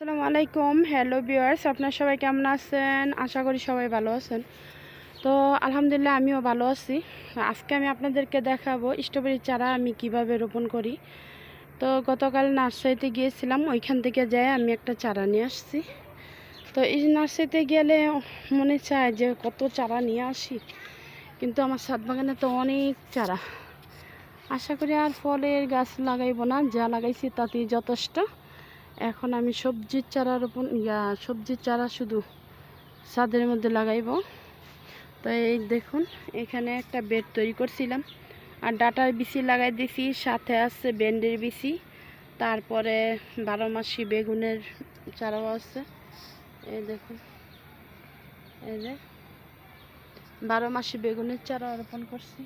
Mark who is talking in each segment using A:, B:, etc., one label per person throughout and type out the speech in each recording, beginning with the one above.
A: আসসালামু আলাইকুম। Hello viewers, আপনারা সবাই কেমন আছেন? আশা করি সবাই ভালো আছেন। তো আলহামদুলিল্লাহ আমিও ভালো আছি। আজকে আমি আপনাদেরকে দেখাবো স্ট্রবেরি চারা আমি কিভাবে রোপণ করি। তো গতকাল নার্সারিতে গিয়েছিলাম, ওইখান থেকে যেয়ে আমি একটা চারা নিয়ে আসছি। তো এই নার্সারিতে গেলে মনে চায় যে কত চারা নিয়ে আসি, কিন্তু আমার ছাদ বাগানে তো অনেক চারা। আশা করি আর ফলের গাছ লাগাইবো না, যা লাগাইছি তাতেই যথেষ্ট। এখন আমি সবজির চারা রোপণ সবজির চারা শুধু ছাদের মধ্যে লাগাইব। তো এই দেখুন, এখানে একটা বেড তৈরি করছিলাম আর ডাটার বিচি লাগাই দিছি, সাথে আছে ভেন্ডির বিচি, তারপরে 12 মাসি বেগুনের চারাও আছে। এই দেখুন, এই যে 12 মাসি বেগুনের চারা রোপণ করছি।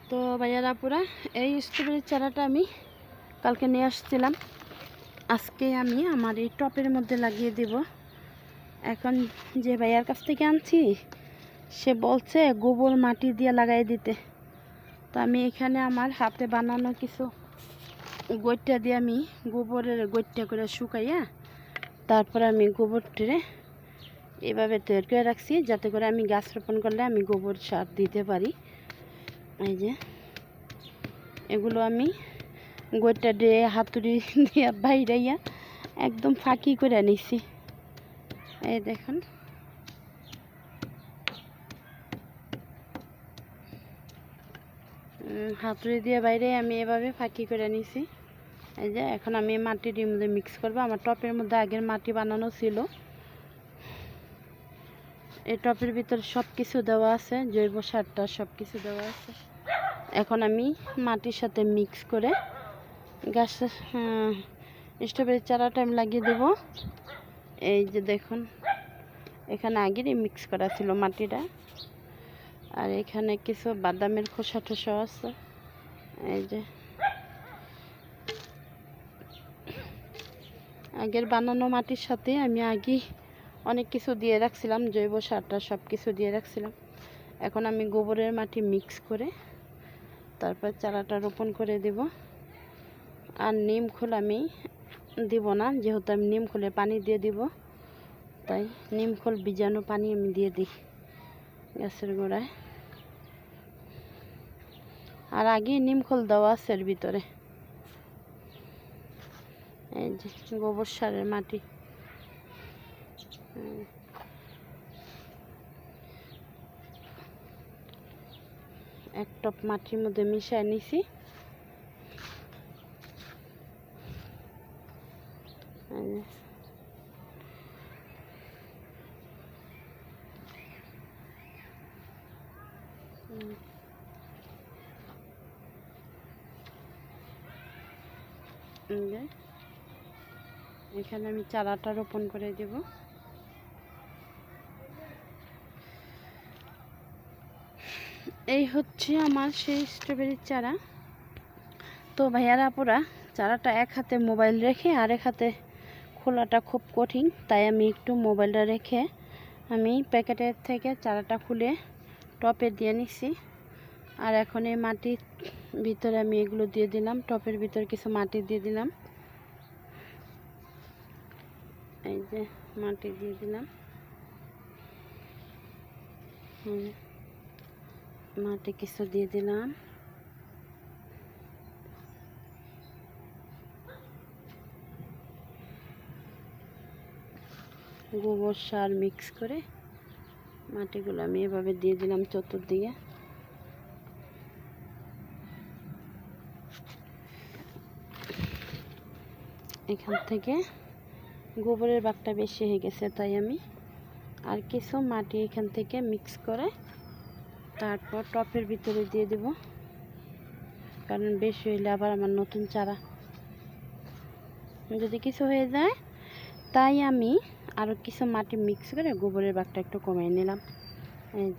A: তো ভাইয়ারা পুরা এই স্ট্রবেরির চারাটা আমি কালকে নিয়ে আসছিলাম, আজকে আমি আমার এই টপের মধ্যে লাগিয়ে দেব। এখন যে ভাইয়ার কাছ থেকে আনছি সে বলছে গোবর মাটি দিয়ে লাগাই দিতে। তো আমি এখানে আমার হাতে বানানো কিছু গৈট্টা দিয়ে আমি গোবরের গৈট্টা করে শুকাইয়া তারপরে আমি গোবরটিরে এভাবে তৈরি করে রাখছি, যাতে করে আমি গাছ রোপণ করলে আমি গোবর সার দিতে পারি। এই যে এগুলো আমি গৈট্টা দিয়ে হাতুড়ি দিয়ে বাইরাইয়া একদম ফাঁকি করে নিছি। এই দেখুন, হাতুড়ি দিয়ে বাইরে আমি এভাবে ফাঁকি করে নিছি। এই যে এখন আমি মাটির মধ্যে মিক্স করবো। আমার টপের মধ্যে আগের মাটি বানানো ছিল, এই টপের ভিতরে সব কিছু দেওয়া আছে, জৈব সারটা সব কিছু দেওয়া আছে। এখন আমি মাটির সাথে মিক্স করে গাছের স্ট্রবেরি চারাটা আমি লাগিয়ে দেব। এই যে দেখুন, এখানে আগেরই মিক্স করা ছিল মাটিটা, আর এখানে কিছু বাদামের খোসা টোসা আছে। এই যে আগের বানানো মাটির সাথে আমি আগে অনেক কিছু দিয়ে রাখছিলাম, জৈব সারটা সব কিছু দিয়ে রাখছিলাম। এখন আমি গোবরের মাটি মিক্স করে তারপর চারাটা রোপণ করে দেব। আর নিম খোল আমি দিব না, যেহেতু আমি নিম খোলে পানি দিয়ে দিব, তাই নিম খোল বীজাণু পানি আমি দিয়ে দিই গাছের গোড়ায়। আর আগে নিম খোল দেওয়া আছে এর ভিতরে। এই যে গোবর সারের মাটি, এক টপ মাটির মধ্যে মিশিয়ে নিছি। এখানে আমি চারাটা রোপণ করে দেব। এই হচ্ছে আমার সেই স্ট্রবেরির চারা। তো ভাইয়ারা আপুরা, চারাটা এক হাতে মোবাইল রেখে আরেক হাতে খোলাটা খুব কঠিন, তাই আমি একটু মোবাইলটা রেখে আমি প্যাকেটের থেকে চারাটা খুলে টপে দিয়ে নিছি। আর এখন এই মাটির ভিতরে আমি এগুলো দিয়ে দিলাম, টপের ভিতরে কিছু মাটি দিয়ে দিলাম। এই যে মাটি দিয়ে দিলাম, মাটি কিছু দিয়ে দিলাম। গোবর সার মিক্স করে মাটিগুলো আমি এভাবে দিয়ে দিলাম চতুর্দিকে। এখান থেকে গোবরের ভাগটা বেশি হয়ে গেছে, তাই আমি আর কিছু মাটি এখান থেকে মিক্স করে তারপর টপের ভিতরে দিয়ে দেব, কারণ বেশি হইলে আবার আমার নতুন চারা যদি কিছু হয়ে যায়, তাই আমি আরও কিছু মাটি মিক্স করে গোবরের ভাগটা একটু কমিয়ে নিলাম। এই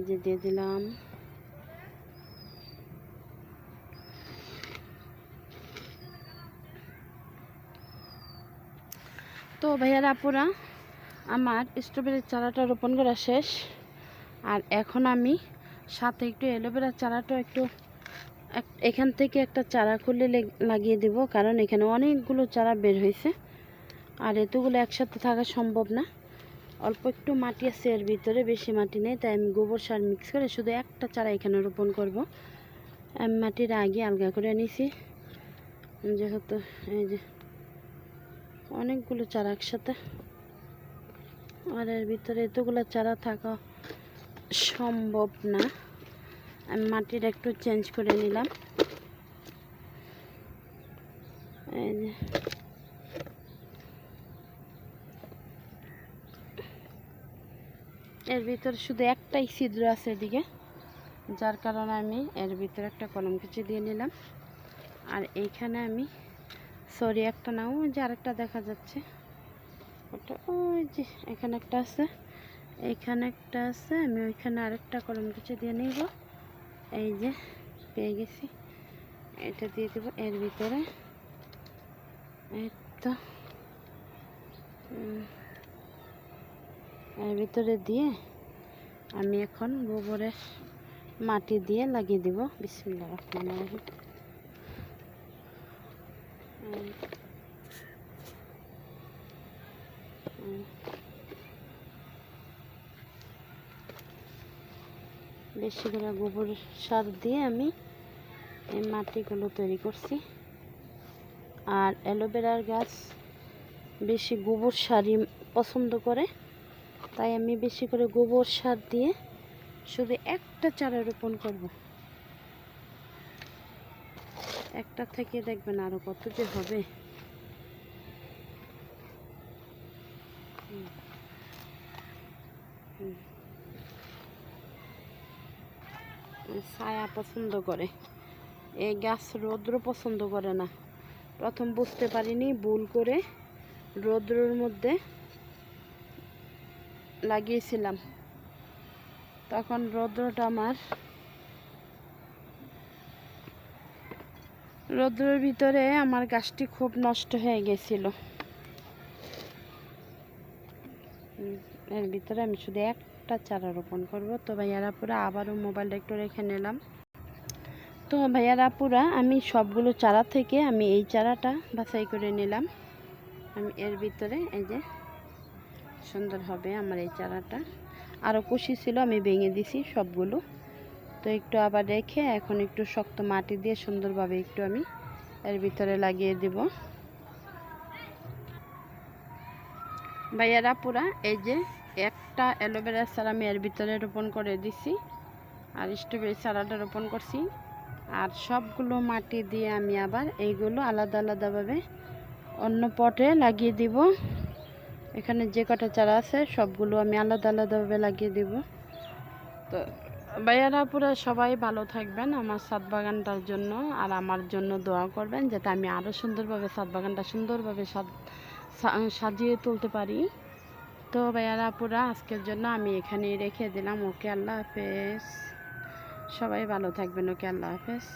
A: যে দিয়ে দিলাম। তো ভাইয়ারা আপুরা, আমার স্ট্রবেরির চারাটা রোপণ করা শেষ। আর এখন আমি সাথে একটু অ্যালোভেরা চারাটা একটু এখান থেকে একটা চারা খুলে লাগিয়ে দেব, কারণ এখানে অনেকগুলো চারা বের হয়েছে আর এতগুলো একসাথে থাকা সম্ভব না। অল্প একটু মাটি আছে এর ভিতরে, বেশি মাটি নেই, তাই আমি গোবর সার মিক্স করে শুধু একটা চারা এখানে রোপণ করব। আমি মাটির আগে আলগা করে নিয়েছি, যেহেতু এই যে অনেকগুলো চারা একসাথে, আর এর ভিতরে এতগুলো চারা থাকা সম্ভব না। আমি মাটির একটু চেঞ্জ করে নিলাম। এই যে এর ভিতরে শুধু একটাই ছিদ্র আছে এদিকে, যার কারণে আমি এর ভিতরে একটা কলম কুচি দিয়ে নিলাম। আর এইখানে আমি সরি একটা না, ওই যে আরেকটা দেখা যাচ্ছে ওটা, ওই যে এখানে একটা আছে, এইখানে একটা আছে, আমি ওইখানে আরেকটা কলম কুচি দিয়ে নিব। এই যে পেয়ে গেছি, এটা দিয়ে দেবো এর ভিতরে। এই তো এর ভিতরে দিয়ে আমি এখন গোবরের মাটি দিয়ে লাগিয়ে দিব। বিসমিল্লাহির রহমানির রহিম। বেশি করে গোবর সার দিয়ে আমি এই মাটিগুলো তৈরি করছি। আর অ্যালোভেরার গাছ বেশি গোবর সারই পছন্দ করে, তাই আমি বেশি করে গোবর সার দিয়ে শুধু একটা চারা রোপণ করব। একটা থেকে দেখবেন আরো কত যে হবে। ছায়া পছন্দ করে, এই গাছ রৌদ্র পছন্দ করে না। প্রথম বুঝতে পারিনি, ভুল করে রৌদ্রের মধ্যে লাগিয়েছিলাম, তখন রৌদ্রের ভিতরে আমার গাছটি খুব নষ্ট হয়ে গেছিল। এর ভিতরে আমি শুধু একটা চারা রোপণ করব। তো ভাইয়ারা পুরা আবারও মোবাইলটা একটু রেখে নিলাম। তো ভাইয়ারা পুরা আমি সবগুলো চারা থেকে আমি এই চারাটা বাছাই করে নিলাম। আমি এর ভিতরে এই যে সুন্দর হবে আমার এই চারাটা, আরও কুশি ছিল আমি ভেঙে দিছি সবগুলো। তো একটু আবার রেখে এখন একটু শক্ত মাটি দিয়ে সুন্দরভাবে একটু আমি এর ভিতরে লাগিয়ে দিব। ভাইয়ারা পুরা এই যে একটা অ্যালোভেরার চারা আমি এর ভিতরে রোপণ করে দিছি, আর স্ট্রবেরি চারাটা রোপণ করছি। আর সবগুলো মাটি দিয়ে আমি আবার এইগুলো আলাদা আলাদাভাবে অন্য পটে লাগিয়ে দিব। এখানে যে কটা চারা আছে সবগুলো আমি আলাদা আলাদাভাবে লাগিয়ে দিব। তো ভাইয়ারা পুরা সবাই ভালো থাকবেন আমার ছাদ বাগানটার জন্য, আর আমার জন্য দোয়া করবেন যাতে আমি আরও সুন্দরভাবে ছাদ বাগানটা সুন্দরভাবে সাজিয়ে তুলতে পারি। তো ভাইয়ারা পুরা আজকের জন্য আমি এখানেই রেখে দিলাম। ওকে, আল্লাহ হাফেজ। সবাই ভালো থাকবেন। ওকে, আল্লাহ হাফেজ।